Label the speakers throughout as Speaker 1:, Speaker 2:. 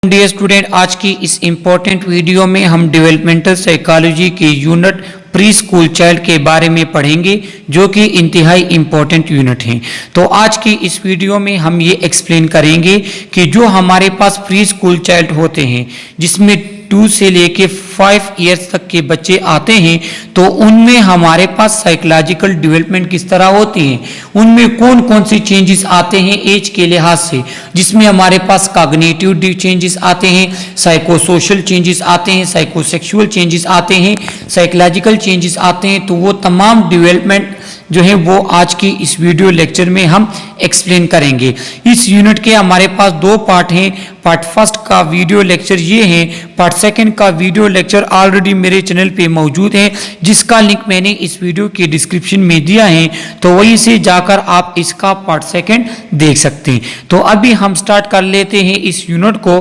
Speaker 1: Dear student, आज की इस इम्पोर्टेंट वीडियो में हम डेवलपमेंटल साइकोलॉजी के यूनिट प्री स्कूल चाइल्ड के बारे में पढ़ेंगे, जो कि इंतहाई इम्पोर्टेंट यूनिट हैं। तो आज की इस वीडियो में हम ये एक्सप्लेन करेंगे कि जो हमारे पास प्री स्कूल चाइल्ड होते हैं, जिसमें 2 से लेके 5 इयर्स तक के बच्चे आते हैं, तो उनमें हमारे पास साइकोलॉजिकल डेवलपमेंट किस तरह होती है, उनमें कौन कौन सी चेंजेस आते हैं एज के लिहाज से, जिसमें हमारे पास कॉग्निटिव चेंजेस आते हैं, साइको सोशल चेंजेस आते हैं, साइको सेक्सुअल चेंजेस आते हैं, साइकोलॉजिकल चेंजेस आते हैं। तो वो तमाम डेवलपमेंट जो है वो आज की इस वीडियो लेक्चर में हम एक्सप्लेन करेंगे। इस यूनिट के हमारे पास 2 पार्ट हैं। पार्ट फर्स्ट का वीडियो लेक्चर ये है, पार्ट सेकंड का वीडियो लेक्चर ऑलरेडी मेरे चैनल पे मौजूद है, जिसका लिंक मैंने इस वीडियो के डिस्क्रिप्शन में दिया है, तो वहीं से जाकर आप इसका पार्ट सेकंड देख सकते हैं। तो अभी हम स्टार्ट कर लेते हैं इस यूनिट को।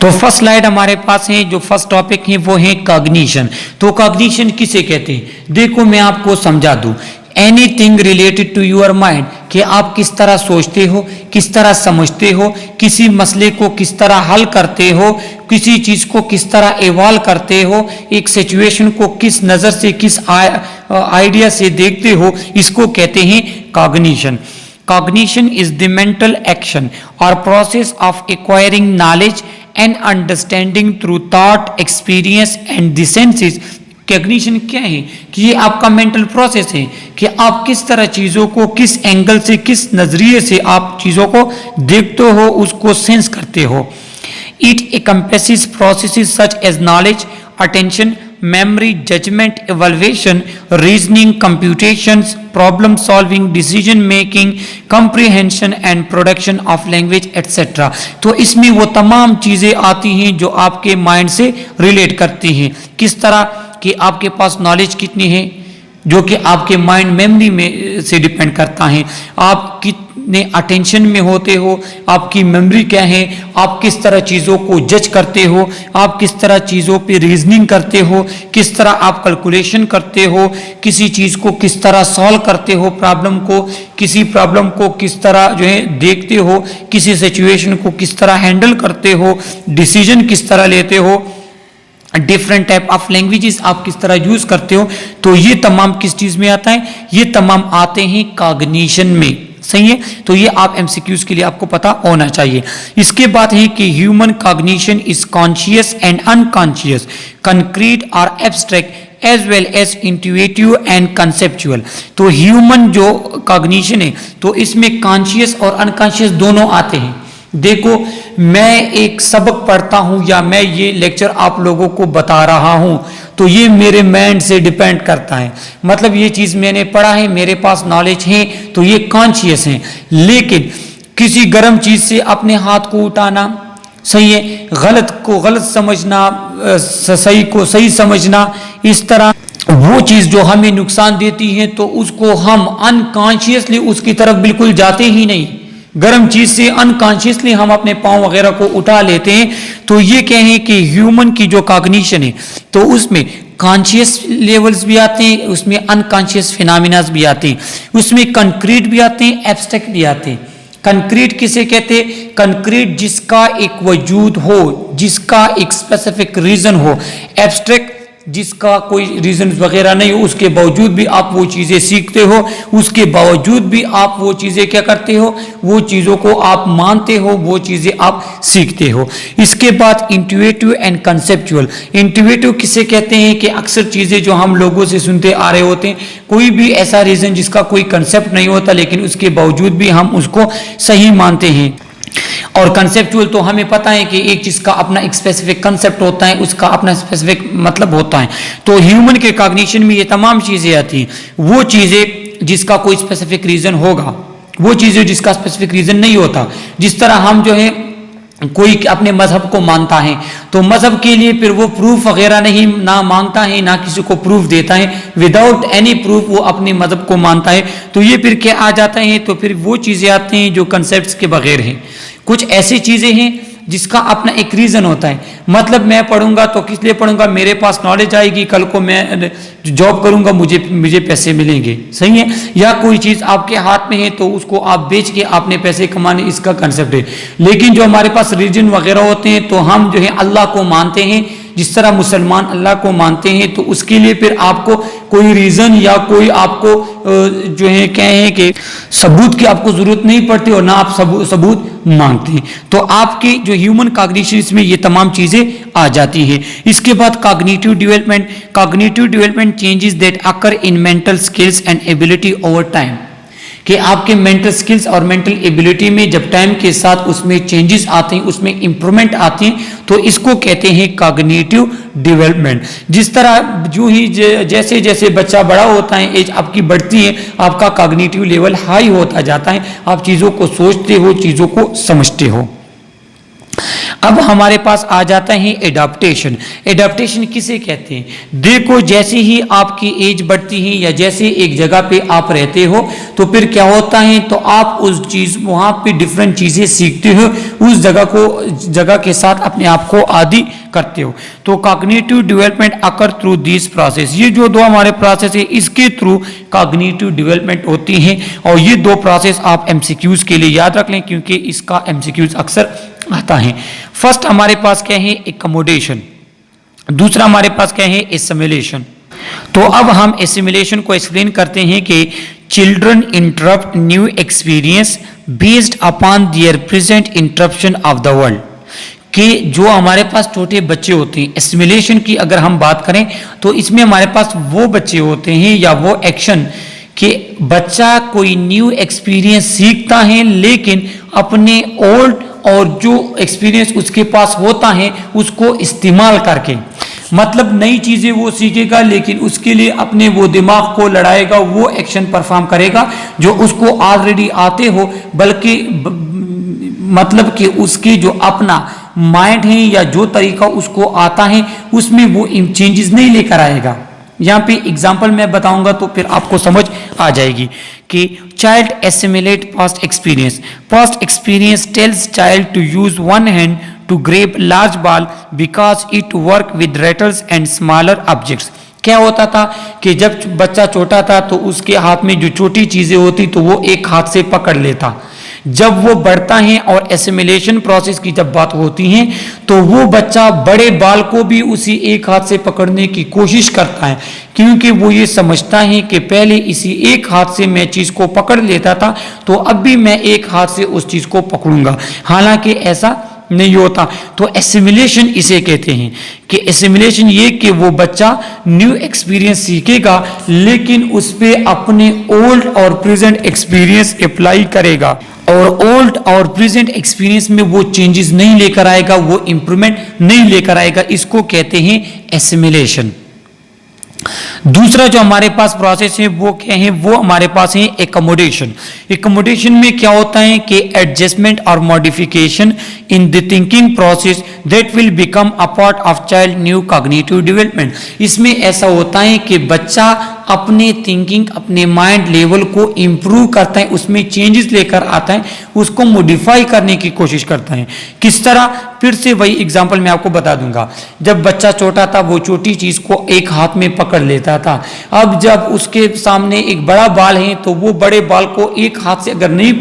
Speaker 1: तो फर्स्ट स्लाइड हमारे पास है, जो फर्स्ट टॉपिक है वो है कॉग्निशन। तो कॉग्निशन किसे कहते हैं, देखो मैं आपको समझा दूं। Anything related to your mind, कि आप किस तरह सोचते हो, किस तरह समझते हो, किसी मसले को किस तरह हल करते हो, किसी चीज को किस तरह इवॉल्व करते हो, एक सिचुएशन को किस नजर से, किस आइडिया से देखते हो, इसको कहते हैं cognition. Cognition is the mental action or process of acquiring knowledge and understanding through thought, experience and the senses. Cognition क्या है कि ये आपका मेंटल प्रोसेस है कि आप किस तरह चीज़ों को, किस एंगल से, किस नज़रिए से आप चीज़ों को देखते हो, उसको सेंस करते हो। It encompasses processes such as knowledge, attention, memory, judgment, evaluation, reasoning, computations, problem solving, decision making, comprehension and production of language etc. तो इसमें वो तमाम चीज़ें आती हैं जो आपके माइंड से रिलेट करती हैं। किस तरह कि आपके पास नॉलेज कितनी है, जो कि आपके माइंड मेमोरी में से डिपेंड करता है। आप कितने अटेंशन में होते हो, आपकी मेमोरी क्या है, आप किस तरह चीज़ों को जज करते हो, आप किस तरह चीज़ों पे रीजनिंग करते हो, किस तरह आप कैलकुलेशन करते हो, किसी चीज़ को किस तरह सॉल्व करते हो, प्रॉब्लम को, किसी प्रॉब्लम को किस तरह जो है देखते हो, किसी सिचुएशन को किस तरह हैंडल करते हो, डिसीजन किस तरह लेते हो, डिफरेंट टाइप ऑफ लैंग्वेजेस आप किस तरह यूज करते हो। तो ये तमाम किस चीज में आता है, ये तमाम आते हैं कॉग्निशन में। सही है, तो ये आप एमसीक्यूज के लिए आपको पता होना चाहिए। इसके बाद है कि human cognition is conscious and unconscious, concrete और abstract as well as intuitive and conceptual. तो ह्यूमन जो कॉग्निशन है, तो इसमें कॉन्शियस और अनकॉन्शियस दोनों आते हैं। देखो, मैं एक सबक पढ़ता हूं या मैं ये लेक्चर आप लोगों को बता रहा हूं, तो ये मेरे माइंड से डिपेंड करता है। मतलब ये चीज मैंने पढ़ा है, मेरे पास नॉलेज है, तो ये कॉन्शियस है। लेकिन किसी गर्म चीज से अपने हाथ को उठाना, सही है, गलत को गलत समझना, सही को सही समझना, इस तरह वो चीज जो हमें नुकसान देती है, तो उसको हम अनकॉन्शियसली उसकी तरफ बिल्कुल जाते ही नहीं। गर्म चीज से अनकॉन्शियसली हम अपने पांव वगैरह को उठा लेते हैं। तो ये क्या है कि ह्यूमन की जो कॉग्निशन है, तो उसमें कॉन्शियस लेवल्स भी आते हैं, उसमें अनकॉन्शियस फिनोमिनास भी आते हैं, उसमें कंक्रीट भी आते हैं, एब्स्ट्रैक्ट भी आते हैं। कंक्रीट किसे कहते हैं, कंक्रीट जिसका एक वजूद हो, जिसका एक स्पेसिफिक रीजन हो। एब्स्ट्रैक्ट जिसका कोई रीजन वगैरह नहीं हो, उसके बावजूद भी आप वो चीज़ें सीखते हो, उसके बावजूद भी आप वो चीज़ें क्या करते हो, वो चीज़ों को आप मानते हो, वो चीज़ें आप सीखते हो। इसके बाद इंट्यूटिव एंड कंसेप्चुअल। इंट्यूटिव किसे कहते हैं कि अक्सर चीज़ें जो हम लोगों से सुनते आ रहे होते हैं, कोई भी ऐसा रीज़न जिसका कोई कंसेप्ट नहीं होता, लेकिन उसके बावजूद भी हम उसको सही मानते हैं। और कंसेप्चुअल तो हमें पता है कि एक चीज का अपना एक स्पेसिफिक कंसेप्ट होता है, उसका अपना स्पेसिफिक मतलब होता है। तो ह्यूमन के कॉग्निशन में ये तमाम चीजें आती हैं, वो चीजें जिसका कोई स्पेसिफिक रीजन होगा, वो चीजें जिसका स्पेसिफिक रीजन नहीं होता। जिस तरह हम जो है कोई अपने मजहब को मानता है, तो मजहब के लिए फिर वो प्रूफ वगैरह नहीं ना मांगता है, ना किसी को प्रूफ देता है, विदाउट एनी प्रूफ वो अपने मजहब को मानता है। तो ये फिर क्या आ जाता है, तो फिर वो चीज़ें आती हैं जो कंसेप्ट्स के बगैर हैं। कुछ ऐसी चीज़ें हैं जिसका अपना एक रीज़न होता है। मतलब मैं पढ़ूंगा तो किस लिए पढ़ूंगा, मेरे पास नॉलेज आएगी, कल को मैं जॉब करूंगा, मुझे पैसे मिलेंगे, सही है। या कोई चीज़ आपके हाथ में है तो उसको आप बेच के आपने पैसे कमाने, इसका कंसेप्ट है। लेकिन जो हमारे पास रिलीजन वगैरह होते हैं तो हम जो है अल्लाह को मानते हैं, जिस तरह मुसलमान अल्लाह को मानते हैं, तो उसके लिए फिर आपको कोई रीज़न या कोई आपको जो है कहें कि सबूत की आपको ज़रूरत नहीं पड़ती और ना आप सबूत मांगते हैं। तो आपके जो ह्यूमन कॉग्निशन में ये तमाम चीज़ें आ जाती हैं। इसके बाद cognitive development changes that occur in mental skills and ability over time, कि आपके मेंटल स्किल्स और मेंटल एबिलिटी में जब टाइम के साथ उसमें चेंजेस आते हैं, उसमें इंप्रूवमेंट आते हैं, तो इसको कहते हैं कॉग्निटिव डेवलपमेंट। जिस तरह जो ही जैसे जैसे बच्चा बड़ा होता है, एज आपकी बढ़ती है, आपका कॉग्निटिव लेवल हाई होता जाता है, आप चीज़ों को सोचते हो, चीज़ों को समझते हो। अब हमारे पास आ जाता है एडाप्टेशन। एडाप्टेशन किसे कहते हैं? देखो, जैसे ही आपकी एज बढ़ती है या जैसे एक जगह पे आप रहते हो तो फिर क्या होता है, तो आप उस चीज वहां पे डिफरेंट चीजें सीखते हो, उस जगह के साथ अपने आप को आदी करते हो। तो cognitive development occur through this process, ये जो दो हमारे प्रोसेस है इसके थ्रू कॉग्निटिव डेवलपमेंट होती है। और ये दो प्रोसेस आप एमसीक्यूज के लिए याद रख लें, क्योंकि इसका एमसीक्यूज अक्सर आता है। फर्स्ट हमारे पास क्या है, एकोमोडेशन। दूसरा हमारे पास क्या है, एसिमिलेशन। तो अब हम एसिमिलेशन को एक्सप्लेन करते हैं कि children interrupt new experience based upon their present interruption of the world, कि जो हमारे पास छोटे बच्चे होते हैं, एसिमिलेशन की अगर हम बात करें तो इसमें हमारे पास वो बच्चे होते हैं या वो एक्शन कि बच्चा कोई न्यू एक्सपीरियंस सीखता है, लेकिन अपने ओल्ड और जो एक्सपीरियंस उसके पास होता है उसको इस्तेमाल करके, मतलब नई चीज़ें वो सीखेगा, लेकिन उसके लिए अपने वो दिमाग को लड़ाएगा, वो एक्शन परफॉर्म करेगा जो उसको ऑलरेडी आते हो, बल्कि मतलब कि उसके जो अपना माइंड है या जो तरीका उसको आता है उसमें वो चेंजेस नहीं लेकर आएगा। यहाँ पे एग्जाम्पल मैं बताऊंगा तो फिर आपको समझ आ जाएगी कि child assimilate past experience tells child to use one hand to grasp large ball because it work with rattles and smaller objects. क्या होता था कि जब बच्चा छोटा था तो उसके हाथ में जो छोटी चीजें होती तो वो एक हाथ से पकड़ लेता। जब वो बढ़ता है और एसिमिलेशन प्रोसेस की जब बात होती है तो वो बच्चा बड़े बाल को भी उसी एक हाथ से पकड़ने की कोशिश करता है, क्योंकि वो ये समझता है कि पहले इसी एक हाथ से मैं चीज़ को पकड़ लेता था तो अब भी मैं एक हाथ से उस चीज़ को पकड़ूंगा, हालांकि ऐसा नहीं होता। तो एसिमिलेशन इसे कहते हैं कि एसिमिलेशन ये कि वो बच्चा न्यू एक्सपीरियंस सीखेगा लेकिन उस पर अपने ओल्ड और प्रेजेंट एक्सपीरियंस अप्लाई करेगा और ओल्ड और प्रेजेंट एक्सपीरियंस में वो चेंजेस नहीं लेकर आएगा, वो इंप्रूवमेंट नहीं लेकर आएगा। इसको कहते हैं एसिमिलेशन। दूसरा जो हमारे पास प्रोसेस है वो क्या है, वो हमारे पास है एकोमोडेशन। एकोमोडेशन में क्या होता है कि एडजस्टमेंट और modification in the thinking process that will become a part of child new cognitive development. इसमें ऐसा होता है कि बच्चा अपने थिंकिंग, अपने माइंड लेवल को इम्प्रूव करता है, उसमें चेंजेस लेकर आता है, उसको मॉडिफाई करने की कोशिश करता है। किस तरह, फिर से वही एग्जांपल मैं आपको बता दूंगा। जब बच्चा छोटा था वो छोटी चीज को एक हाथ में पकड़ लेता था, अब जब उसके सामने एक बड़ा बाल है तो वो बड़े बाल को एक हाथ से अगर नहीं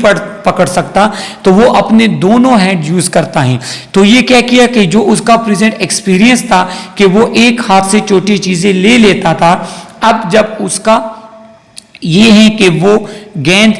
Speaker 1: पकड़ सकता तो वो अपने दोनों हैंड यूज करता है। तो ये क्या किया कि जो उसका प्रेजेंट एक्सपीरियंस था कि वो एक हाथ से छोटी चीजें ले लेता था, अब जब उसका ये है कि वो गेंद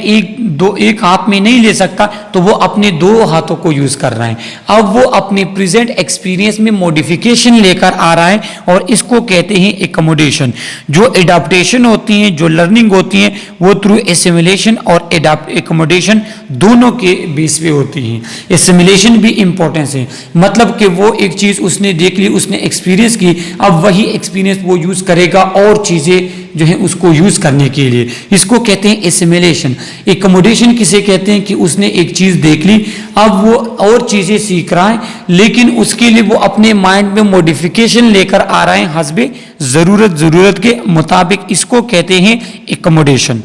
Speaker 1: एक हाथ में नहीं ले सकता तो वो अपने दो हाथों को यूज कर रहा है। अब वो अपने प्रेजेंट एक्सपीरियंस में मॉडिफिकेशन लेकर आ रहा है और इसको कहते हैं एकोमोडेशन। जो एडाप्टेशन होती है, जो लर्निंग होती है, वो थ्रू एसिमिलेशन और एकोमोडेशन दोनों के बेस पे होती है। एसिमिलेशन भी इंपॉर्टेंस है, मतलब कि वो एक चीज उसने देख ली, उसने एक्सपीरियंस की, अब वही एक्सपीरियंस वो यूज करेगा और चीजें जो है उसको यूज करने के लिए, इसको कहते हैं एसिमिलेशन। एकोमोडेशन किसे कहते हैं कि उसने एक चीज देख ली, अब वो और चीजें सीख रहा है, लेकिन उसके लिए वो अपने माइंड में मॉडिफिकेशन लेकर आ रहा है हस्बे जरूरत के मुताबिक, इसको कहते हैं एकोमोडेशन।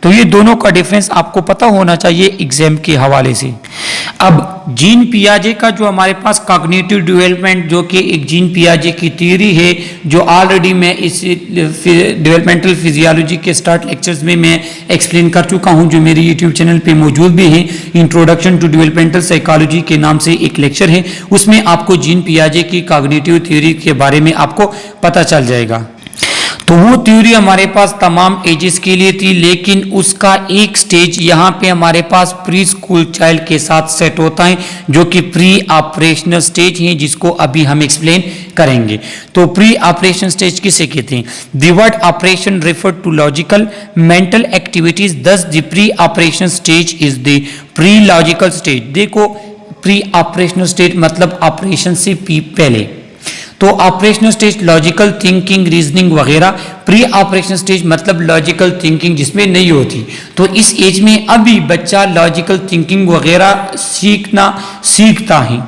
Speaker 1: तो ये दोनों का डिफरेंस आपको पता होना चाहिए एग्जाम के हवाले से। अब जीन पियाजे का जो हमारे पास कॉग्निटिव डेवलपमेंट, जो कि एक जीन पियाजे की थ्योरी है, जो ऑलरेडी मैं इस डेवलपमेंटल फिजियोलॉजी के स्टार्ट लेक्चर्स में मैं एक्सप्लेन कर चुका हूं, जो मेरे यूट्यूब चैनल पे मौजूद भी है। इंट्रोडक्शन टू डेवलपमेंटल साइकोलॉजी के नाम से एक लेक्चर है, उसमें आपको जीन पियाजे की कॉग्निटिव थ्योरी के बारे में आपको पता चल जाएगा। तो वो थ्योरी हमारे पास तमाम एजेस के लिए थी, लेकिन उसका एक स्टेज यहाँ पे हमारे पास प्री स्कूल चाइल्ड के साथ सेट होता है, जो कि प्री ऑपरेशनल स्टेज है, जिसको अभी हम एक्सप्लेन करेंगे। तो प्री ऑपरेशन स्टेज किसे कहते हैं? The word operation refer to logical mental activities, thus the pre operation stage is the pre logical stage. देखो, प्री ऑपरेशनल स्टेज मतलब ऑपरेशन से पहले, तो operational stage logical thinking, reasoning वगैरह। प्री ऑपरेशनल स्टेज मतलब लॉजिकल थिंकिंग जिसमें नहीं होती। तो इस एज में अभी बच्चा लॉजिकल थिंकिंग वगैरह सीखता है।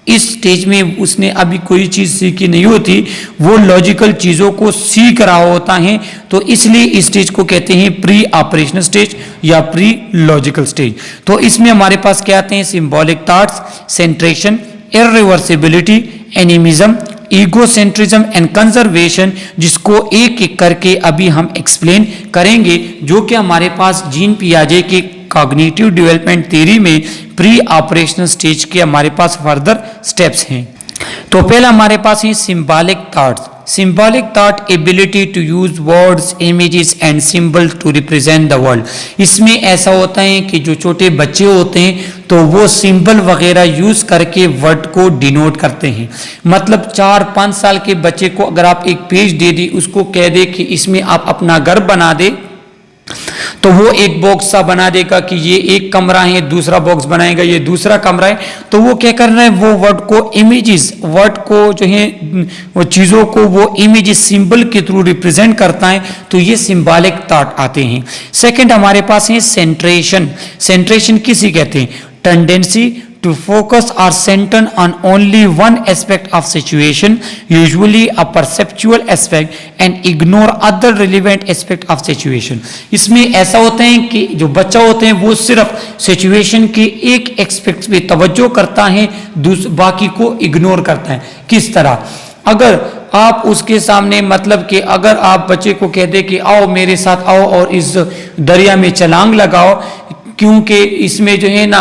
Speaker 1: इस स्टेज में उसने अभी कोई चीज सीखी नहीं होती, वो लॉजिकल चीजों को सीख रहा होता है। तो इसलिए इस स्टेज को कहते हैं प्री ऑपरेशनल स्टेज या प्री लॉजिकल स्टेज। तो इसमें हमारे पास क्या आते हैं? Symbolic thoughts, सेंट्रेशन, irreversibility, animism, egocentrism and conservation, जिसको एक एक करके अभी हम एक्सप्लेन करेंगे, जो कि हमारे पास जीन पियाजे के कॉग्निटिव डेवलपमेंट थ्योरी में प्री ऑपरेशनल स्टेज के हमारे पास फर्दर स्टेप्स हैं। तो पहला हमारे पास है symbolic thoughts. Symbolic thought ability to use words, images and symbol to represent the world. इसमें ऐसा होता है कि जो छोटे बच्चे होते हैं तो वो सिंबल वगैरह यूज करके वर्ड को डिनोट करते हैं। मतलब 4-5 साल के बच्चे को अगर आप एक पेज दे दी, उसको कह दे कि इसमें आप अपना घर बना दे, तो वो एक बॉक्स सा बना देगा कि ये एक कमरा है, दूसरा बॉक्स बनाएगा ये दूसरा कमरा है। तो वो क्या कर रहा है? वो वर्ड को इमेजेस, वर्ड को जो है वो चीजों को वो इमेजेस सिंबल के थ्रू रिप्रेजेंट करता है। तो ये सिंबॉलिक थॉट आते हैं। सेकंड हमारे पास है सेंट्रेशन। सेंट्रेशन किसे कहते हैं? Tendency to focus or center on only one aspect of situation, usually a perceptual aspect, and ignore other relevant aspect of situation। इसमें ऐसा होता है कि जो बच्चा होते हैं वो सिर्फ सिचुएशन के एक एस्पेक्ट पे तवज्जो करता है, बाकी को इग्नोर करता है। किस तरह? अगर आप उसके सामने, मतलब कि अगर आप बच्चे को कह दे कि आओ मेरे साथ आओ और इस दरिया में छलांग लगाओ, क्योंकि इसमें जो है ना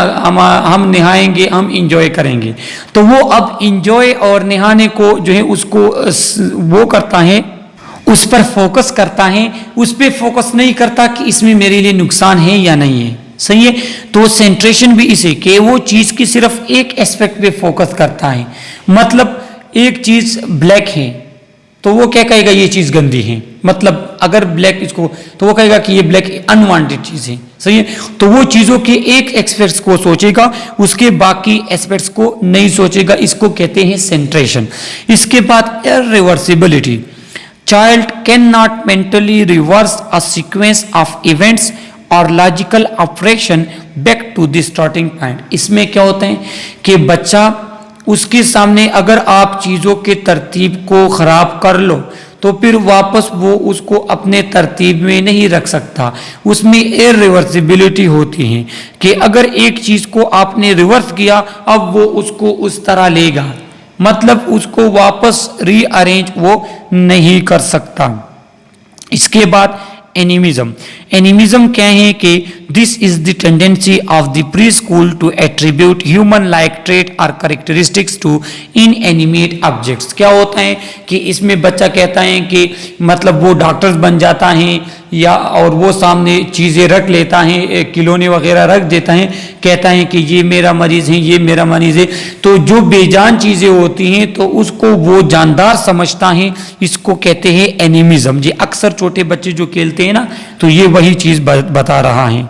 Speaker 1: हम नहाएंगे, हम इंजॉय करेंगे, तो वो अब इंजॉय और नहाने को जो है उसको वो करता है, उस पर फोकस करता है, उस पर फोकस नहीं करता कि इसमें मेरे लिए नुकसान है या नहीं है। सही है? तो सेंट्रेशन भी इसे कि वो चीज की सिर्फ एक एस्पेक्ट पे फोकस करता है। मतलब एक चीज ब्लैक है तो वो क्या कहेगा? ये चीज गंदी है। मतलब अगर ब्लैक इसको, तो वो कहेगा कि ये ब्लैक अनवांटेड चीज है। सही है? तो वो चीजों के एक एस्पेक्ट्स को सोचेगा, उसके बाकी एस्पेक्ट्स को नहीं सोचेगा। इसको कहते हैं सेंट्रेशन। इसके बाद irreversibility. Child can not mentally reverse a sequence of events और logical operation back to the starting point. इसमें क्या होता है कि बच्चा, उसके सामने अगर आप चीजों के तरतीब को खराब कर लो तो फिर वापस वो उसको अपने तरतीब में नहीं रख सकता। उसमें इरिवर्सिबिलिटी होती है कि अगर एक चीज को आपने रिवर्स किया, अब वो उसको उस तरह लेगा, मतलब उसको वापस रीअरेंज वो नहीं कर सकता। इसके बाद एनिमिज्म। एनिमिज्म क्या है कि this is the tendency of the preschool to attribute human like trait और कैरेक्टरिस्टिक्स टू इनएनिमेट ऑब्जेक्ट्स। क्या होता है कि इसमें बच्चा कहता है कि मतलब वो डॉक्टर्स बन जाता है, या और वो सामने चीज़ें रख लेता है, खिलौने वगैरह रख देता है, कहता है कि ये मेरा मरीज है, ये मेरा मरीज है। तो जो बेजान चीज़ें होती हैं तो उसको वो जानदार समझता है। इसको कहते हैं एनिमिज्म। ये अक्सर छोटे बच्चे जो खेलते हैं ना, तो ये वही चीज़ बता रहा है।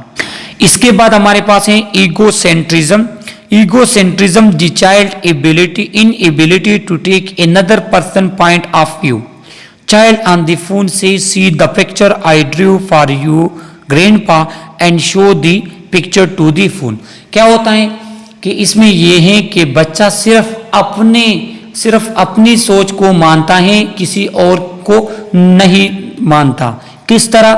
Speaker 1: इसके बाद हमारे पास है egocentrism. Egocentrism the child inability to take another person point of view. Child on the phone says, see the picture I drew for you, grandpa, and show the picture to the phone। क्या होता है कि इसमें ये है कि बच्चा सिर्फ अपनी सोच को मानता है, किसी और को नहीं मानता। किस तरह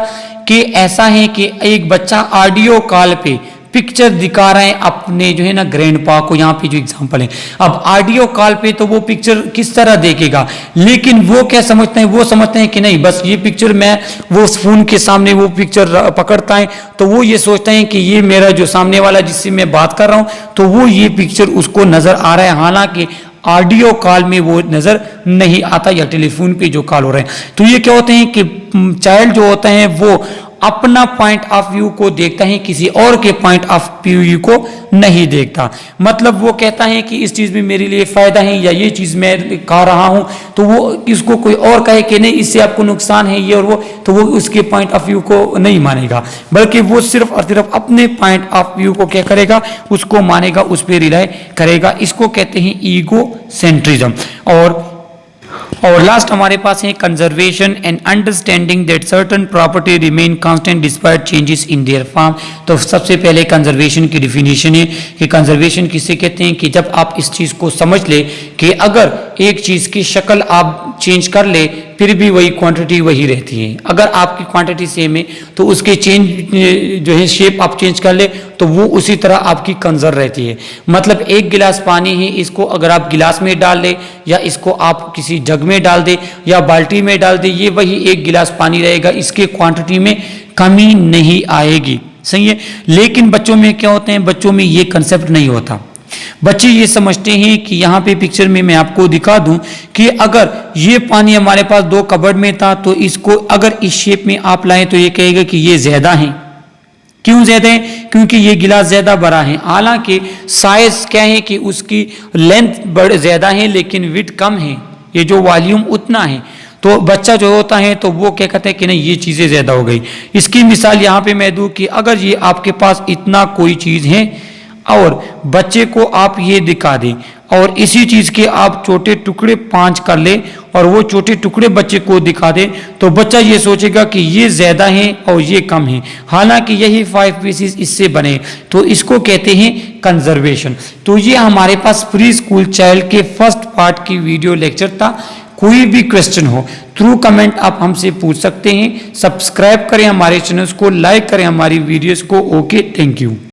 Speaker 1: कि ऐसा है कि एक बच्चा ऑडियो कॉल पे पिक्चर दिखा रहे हैं अपने जो है ना ग्रैंडपा को। यहाँ पे जो एग्जांपल है, अब ऑडियो कॉल पे तो वो पिक्चर किस तरह देखेगा, लेकिन वो क्या समझते हैं, वो समझते हैं कि नहीं बस ये पिक्चर मैं वो फोन के सामने वो पिक्चर पकड़ता है तो वो ये सोचते हैं कि ये मेरा जो सामने वाला जिससे मैं बात कर रहा हूं तो वो ये पिक्चर उसको नजर आ रहा है, हालांकि ऑडियो कॉल में वो नजर नहीं आता या टेलीफोन पे जो कॉल हो रहे हैं। तो ये क्या होते हैं कि चाइल्ड जो होता है वो अपना पॉइंट ऑफ व्यू को देखता है, किसी और के पॉइंट ऑफ व्यू को नहीं देखता। मतलब वो कहता है कि इस चीज में मेरे लिए फायदा है या ये चीज मैं खा रहा हूं, तो वो इसको कोई और कहे कि नहीं इससे आपको नुकसान है ये और वो, तो वो उसके पॉइंट ऑफ व्यू को नहीं मानेगा, बल्कि वो सिर्फ और सिर्फ अपने पॉइंट ऑफ व्यू को क्या करेगा, उसको मानेगा, उस पर रिलाई करेगा। इसको कहते हैं ईगो सेंट्रिज्म। और लास्ट हमारे पास है conservation and understanding that certain property remain constant despite changes in their form. तो सबसे पहले कंजर्वेशन की डिफिनीशन है कि कंजर्वेशन किसे कहते हैं, कि जब आप इस चीज को समझ ले कि अगर एक चीज की शक्ल आप चेंज कर ले फिर भी वही क्वांटिटी वही रहती है। अगर आपकी क्वांटिटी सेम है तो उसके चेंज जो है शेप आप चेंज कर ले तो वो उसी तरह आपकी कंजर्व रहती है। मतलब एक गिलास पानी है, इसको अगर आप गिलास में डाल ले या इसको आप किसी जग में डाल दे या बाल्टी में डाल दे, ये वही एक गिलास पानी रहेगा, इसके क्वांटिटी में कमी नहीं आएगी। सही है। लेकिन बच्चों में क्या होते हैं, बच्चों में ये कंसेप्ट नहीं होता। बच्चे ये समझते हैं कि यहाँ पे पिक्चर में मैं आपको दिखा दूं कि अगर ये पानी हमारे पास 2 कबर्ड में था तो इसको अगर इस शेप में आप लाएं तो ये कहेगा कि ये ज्यादा है। क्यों ज्यादा है? क्योंकि ये गिलास ज्यादा बड़ा है। हालांकि साइज क्या है कि उसकी लेंथ बड़े ज्यादा है लेकिन विड्थ कम है, ये जो वॉल्यूम उतना है। तो बच्चा जो होता है तो वो क्या कहते हैं कि नहीं ये चीजें ज्यादा हो गई। इसकी मिसाल यहाँ पे मैं दूं कि अगर ये आपके पास इतना कोई चीज है और बच्चे को आप ये दिखा दें और इसी चीज के आप छोटे टुकड़े 5 कर ले और वो छोटे टुकड़े बच्चे को दिखा दे तो बच्चा ये सोचेगा कि ये ज्यादा है और ये कम है, हालांकि यही 5 पीसेस इससे बने। तो इसको कहते हैं कंजर्वेशन। तो ये हमारे पास प्री स्कूल चाइल्ड के फर्स्ट पार्ट की वीडियो लेक्चर था। कोई भी क्वेश्चन हो थ्रू कमेंट आप हमसे पूछ सकते हैं। सब्सक्राइब करें हमारे चैनल्स को, लाइक करें हमारी वीडियोस को। Okay, thank you.